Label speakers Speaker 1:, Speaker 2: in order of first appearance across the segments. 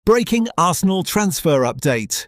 Speaker 1: Breaking Arsenal transfer update.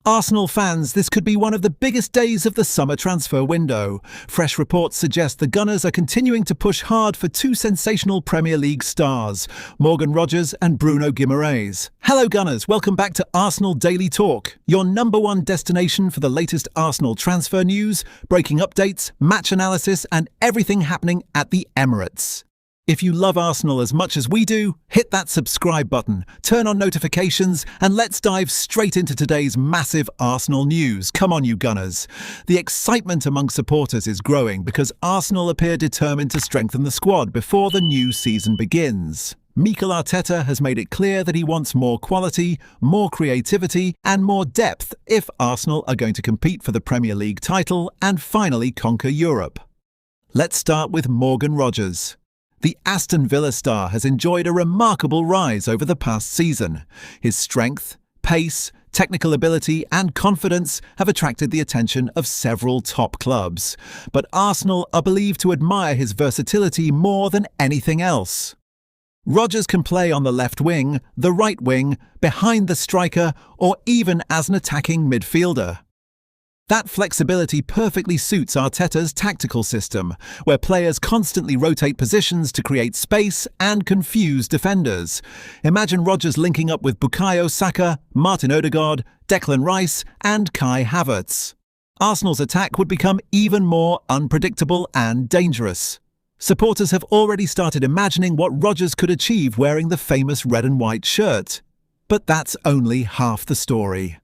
Speaker 1: Arsenal fans, this could be one of the biggest days of the summer transfer window. Fresh reports suggest the Gunners are continuing to push hard for two sensational Premier League stars, Morgan Rogers and Bruno Guimarães. Hello Gunners, welcome back to Arsenal Daily Talk, your #1 destination for the latest Arsenal transfer news, breaking updates, match analysis and everything happening at the Emirates. If you love Arsenal as much as we do, hit that subscribe button, turn on notifications, and let's dive straight into today's massive Arsenal news. Come on, you Gunners. The excitement among supporters is growing because Arsenal appear determined to strengthen the squad before the new season begins. Mikel Arteta has made it clear that he wants more quality, more creativity, and more depth if Arsenal are going to compete for the Premier League title and finally conquer Europe. Let's start with Morgan Rogers. The Aston Villa star has enjoyed a remarkable rise over the past season. His strength, pace, technical ability and confidence have attracted the attention of several top clubs. But Arsenal are believed to admire his versatility more than anything else. Rogers can play on the left wing, the right wing, behind the striker, or even as an attacking midfielder. That flexibility perfectly suits Arteta's tactical system, where players constantly rotate positions to create space and confuse defenders. Imagine Rogers linking up with Bukayo Saka, Martin Odegaard, Declan Rice and Kai Havertz. Arsenal's attack would become even more unpredictable and dangerous. Supporters have already started imagining what Rogers could achieve wearing the famous red and white shirt. But that's only half the story.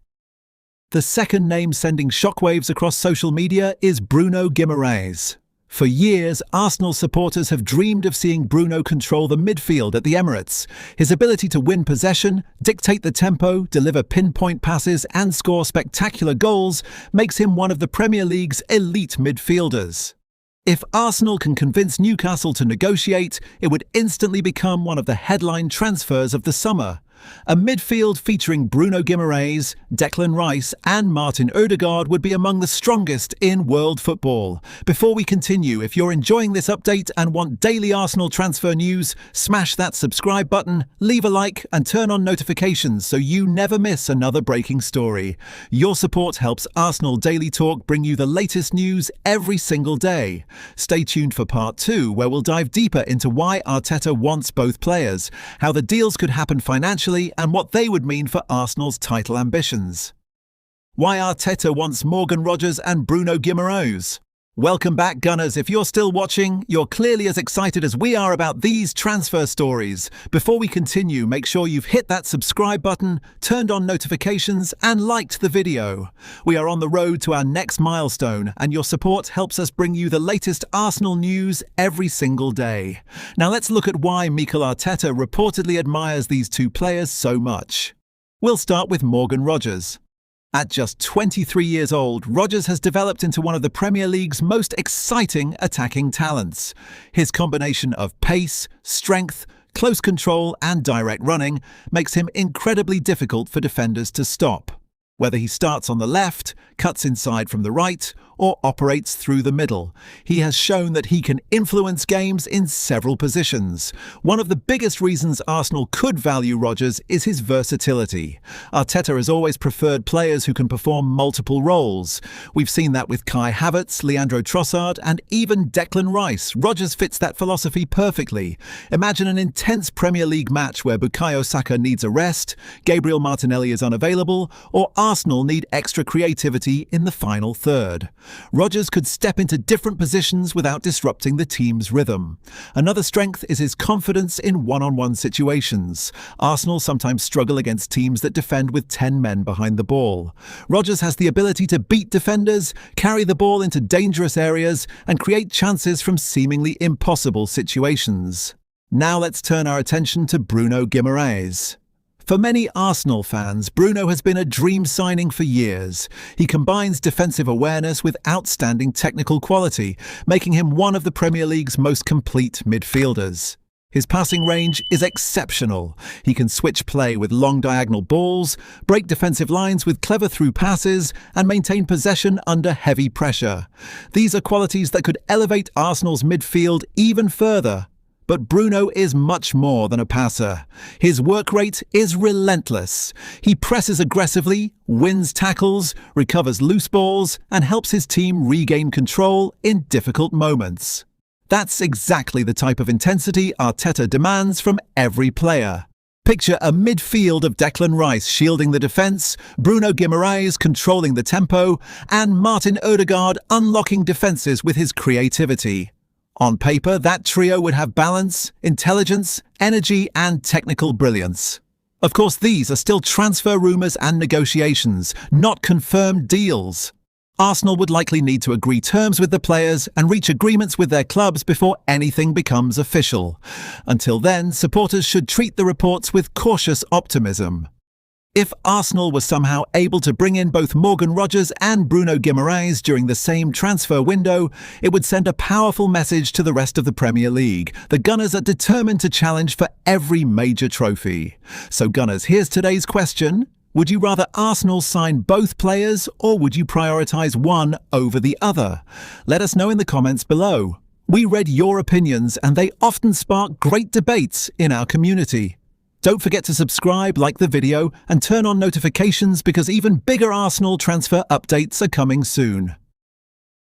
Speaker 1: The second name sending shockwaves across social media is Bruno Guimarães. For years, Arsenal supporters have dreamed of seeing Bruno control the midfield at the Emirates. His ability to win possession, dictate the tempo, deliver pinpoint passes and score spectacular goals makes him one of the Premier League's elite midfielders. If Arsenal can convince Newcastle to negotiate, it would instantly become one of the headline transfers of the summer. A midfield featuring Bruno Guimarães, Declan Rice and Martin Odegaard would be among the strongest in world football. Before we continue, if you're enjoying this update and want daily Arsenal transfer news, smash that subscribe button, leave a like and turn on notifications so you never miss another breaking story. Your support helps Arsenal Daily Talk bring you the latest news every single day. Stay tuned for part 2, where we'll dive deeper into why Arteta wants both players, how the deals could happen financially, and what they would mean for Arsenal's title ambitions. Why Arteta wants Morgan Rogers and Bruno Guimarães. Welcome back, Gunners. If you're still watching, you're clearly as excited as we are about these transfer stories. Before we continue, make sure you've hit that subscribe button, turned on notifications, and liked the video. We are on the road to our next milestone, and your support helps us bring you the latest Arsenal news every single day. Now let's look at why Mikel Arteta reportedly admires these two players so much. We'll start with Morgan Rogers. At just 23 years old, Rogers has developed into one of the Premier League's most exciting attacking talents. His combination of pace, strength, close control and direct running makes him incredibly difficult for defenders to stop. Whether he starts on the left, cuts inside from the right, or operates through the middle, he has shown that he can influence games in several positions. One of the biggest reasons Arsenal could value Rogers is his versatility. Arteta has always preferred players who can perform multiple roles. We've seen that with Kai Havertz, Leandro Trossard, and even Declan Rice. Rogers fits that philosophy perfectly. Imagine an intense Premier League match where Bukayo Saka needs a rest, Gabriel Martinelli is unavailable, or Arsenal need extra creativity in the final third. Rogers could step into different positions without disrupting the team's rhythm. Another strength is his confidence in one-on-one situations. Arsenal sometimes struggle against teams that defend with 10 men behind the ball. Rogers has the ability to beat defenders, carry the ball into dangerous areas, and create chances from seemingly impossible situations. Now let's turn our attention to Bruno Guimarães. For many Arsenal fans, Bruno has been a dream signing for years. He combines defensive awareness with outstanding technical quality, making him one of the Premier League's most complete midfielders. His passing range is exceptional. He can switch play with long diagonal balls, break defensive lines with clever through passes, and maintain possession under heavy pressure. These are qualities that could elevate Arsenal's midfield even further. But Bruno is much more than a passer. His work rate is relentless. He presses aggressively, wins tackles, recovers loose balls, and helps his team regain control in difficult moments. That's exactly the type of intensity Arteta demands from every player. Picture a midfield of Declan Rice shielding the defence, Bruno Guimarães controlling the tempo, and Martin Odegaard unlocking defences with his creativity. On paper, that trio would have balance, intelligence, energy, and technical brilliance. Of course, these are still transfer rumours and negotiations, not confirmed deals. Arsenal would likely need to agree terms with the players and reach agreements with their clubs before anything becomes official. Until then, supporters should treat the reports with cautious optimism. If Arsenal were somehow able to bring in both Morgan Rogers and Bruno Guimarães during the same transfer window, it would send a powerful message to the rest of the Premier League. The Gunners are determined to challenge for every major trophy. So Gunners, here's today's question. Would you rather Arsenal sign both players, or would you prioritise one over the other? Let us know in the comments below. We read your opinions, and they often spark great debates in our community. Don't forget to subscribe, like the video, and turn on notifications because even bigger Arsenal transfer updates are coming soon.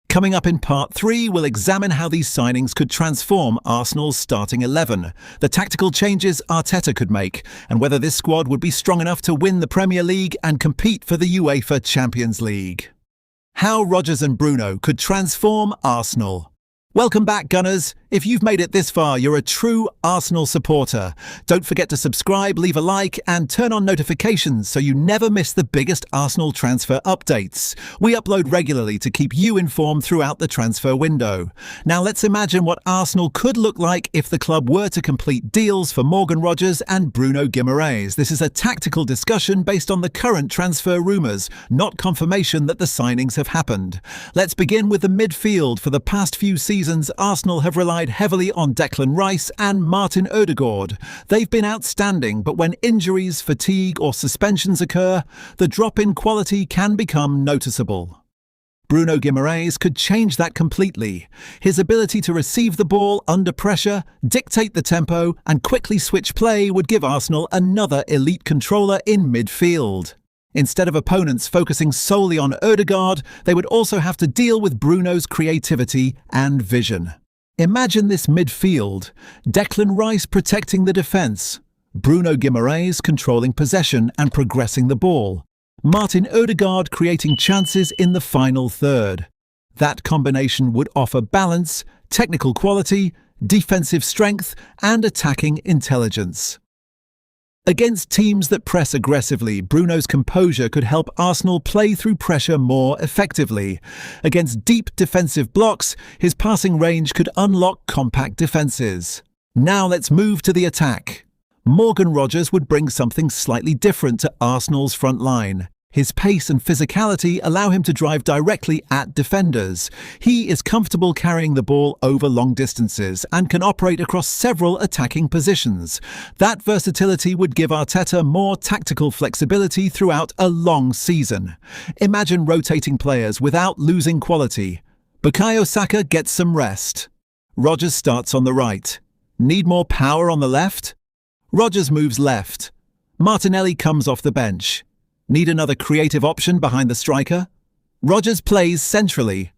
Speaker 1: Coming up in part 3, we'll examine how these signings could transform Arsenal's starting 11, the tactical changes Arteta could make, and whether this squad would be strong enough to win the Premier League and compete for the UEFA Champions League. How Rodgers and Bruno could transform Arsenal. Welcome back, Gunners. If you've made it this far, you're a true Arsenal supporter. Don't forget to subscribe, leave a like, and turn on notifications so you never miss the biggest Arsenal transfer updates. We upload regularly to keep you informed throughout the transfer window. Now let's imagine what Arsenal could look like if the club were to complete deals for Morgan Rogers and Bruno Guimarães. This is a tactical discussion based on the current transfer rumours, not confirmation that the signings have happened. Let's begin with the midfield. For the past few seasons, Arsenal have relied heavily on Declan Rice and Martin Odegaard. They've been outstanding, but when injuries, fatigue or suspensions occur, the drop in quality can become noticeable. Bruno Guimarães could change that completely. His ability to receive the ball under pressure, dictate the tempo, and quickly switch play would give Arsenal another elite controller in midfield. Instead of opponents focusing solely on Odegaard, they would also have to deal with Bruno's creativity and vision. Imagine this midfield: Declan Rice protecting the defence, Bruno Guimarães controlling possession and progressing the ball, Martin Odegaard creating chances in the final third. That combination would offer balance, technical quality, defensive strength, and attacking intelligence. Against teams that press aggressively, Bruno's composure could help Arsenal play through pressure more effectively. Against deep defensive blocks, his passing range could unlock compact defences. Now let's move to the attack. Morgan Rogers would bring something slightly different to Arsenal's front line. His pace and physicality allow him to drive directly at defenders. He is comfortable carrying the ball over long distances and can operate across several attacking positions. That versatility would give Arteta more tactical flexibility throughout a long season. Imagine rotating players without losing quality. Bukayo Saka gets some rest. Rogers starts on the right. Need more power on the left? Rogers moves left. Martinelli comes off the bench. Need another creative option behind the striker? Rogers plays centrally.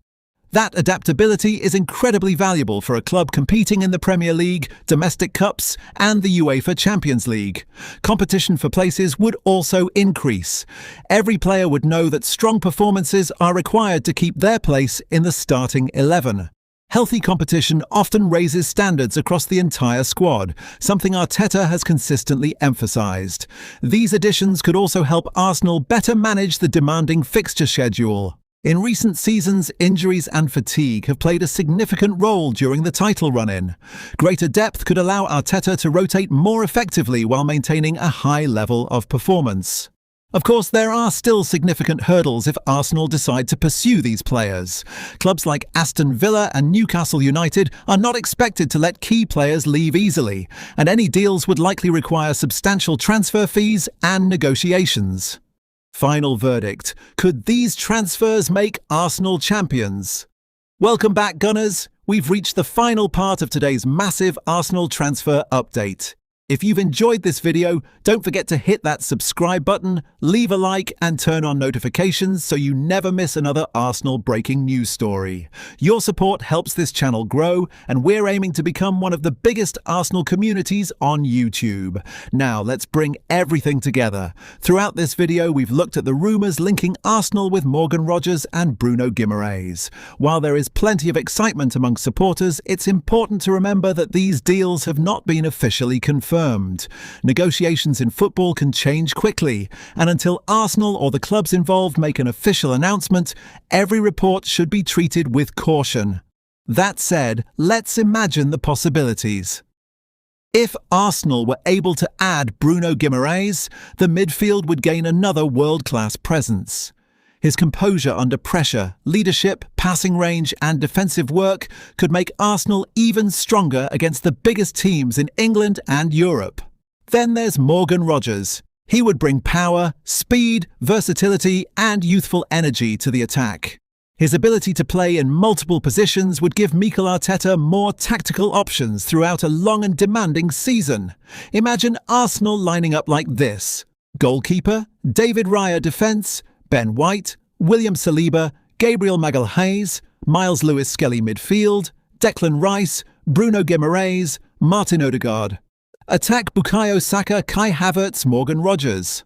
Speaker 1: That adaptability is incredibly valuable for a club competing in the Premier League, domestic cups, and the UEFA Champions League. Competition for places would also increase. Every player would know that strong performances are required to keep their place in the starting 11. Healthy competition often raises standards across the entire squad, something Arteta has consistently emphasised. These additions could also help Arsenal better manage the demanding fixture schedule. In recent seasons, injuries and fatigue have played a significant role during the title run-in. Greater depth could allow Arteta to rotate more effectively while maintaining a high level of performance. Of course, there are still significant hurdles if Arsenal decide to pursue these players. Clubs like Aston Villa and Newcastle United are not expected to let key players leave easily, and any deals would likely require substantial transfer fees and negotiations. Final verdict: could these transfers make Arsenal champions? Welcome back, Gunners. we've reached the final part of today's massive Arsenal transfer update. If you've enjoyed this video, don't forget to hit that subscribe button, leave a like and turn on notifications so you never miss another Arsenal breaking news story. Your support helps this channel grow, and we're aiming to become one of the biggest Arsenal communities on YouTube. Now let's bring everything together. Throughout this video, we've looked at the rumours linking Arsenal with Morgan Rogers and Bruno Guimarães. While there is plenty of excitement among supporters, it's important to remember that these deals have not been officially confirmed. Negotiations in football can change quickly, and until Arsenal or the clubs involved make an official announcement, every report should be treated with caution. That said, let's imagine the possibilities. If Arsenal were able to add Bruno Guimarães, the midfield would gain another world-class presence. His composure under pressure, leadership, passing range and defensive work could make Arsenal even stronger against the biggest teams in England and Europe. Then there's Morgan Rogers. He would bring power, speed, versatility and youthful energy to the attack. His ability to play in multiple positions would give Mikel Arteta more tactical options throughout a long and demanding season. Imagine Arsenal lining up like this: goalkeeper, David Raya defence, Ben White, William Saliba, Gabriel Magalhaes, Miles Lewis-Skelly midfield, Declan Rice, Bruno Guimarães, Martin Odegaard. Attack: Bukayo Saka, Kai Havertz, Morgan Rogers.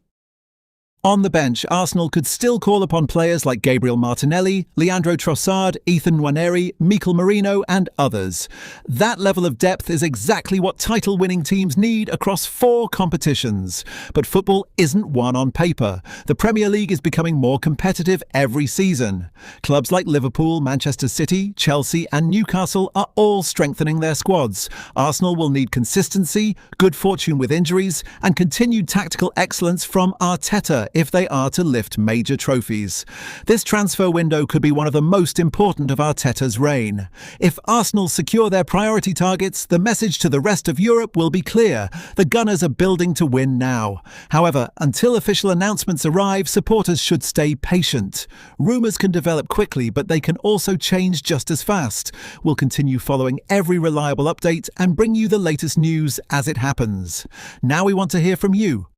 Speaker 1: On the bench, Arsenal could still call upon players like Gabriel Martinelli, Leandro Trossard, Ethan Nwaneri, Mikel Merino and others. That level of depth is exactly what title-winning teams need across 4 competitions. But football isn't won on paper. The Premier League is becoming more competitive every season. Clubs like Liverpool, Manchester City, Chelsea and Newcastle are all strengthening their squads. Arsenal will need consistency, good fortune with injuries and continued tactical excellence from Arteta if they are to lift major trophies. This transfer window could be one of the most important of Arteta's reign. If Arsenal secure their priority targets, the message to the rest of Europe will be clear: the Gunners are building to win now. However, until official announcements arrive, supporters should stay patient. Rumours can develop quickly, but they can also change just as fast. We'll continue following every reliable update and bring you the latest news as it happens. Now we want to hear from you.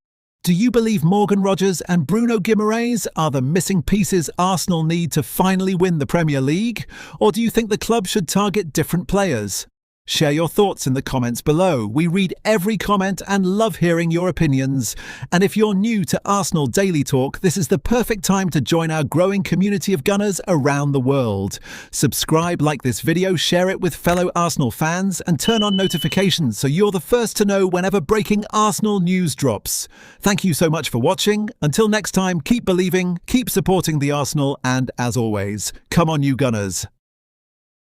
Speaker 1: Do you believe Morgan Rogers and Bruno Guimarães are the missing pieces Arsenal need to finally win the Premier League? Or do you think the club should target different players? Share your thoughts in the comments below. We read every comment and love hearing your opinions. And if you're new to Arsenal Daily Talk, this is the perfect time to join our growing community of Gunners around the world. Subscribe, like this video, share it with fellow Arsenal fans, and turn on notifications so you're the first to know whenever breaking Arsenal news drops. Thank you so much for watching. Until next time, keep believing, keep supporting the Arsenal, and as always, come on you Gunners.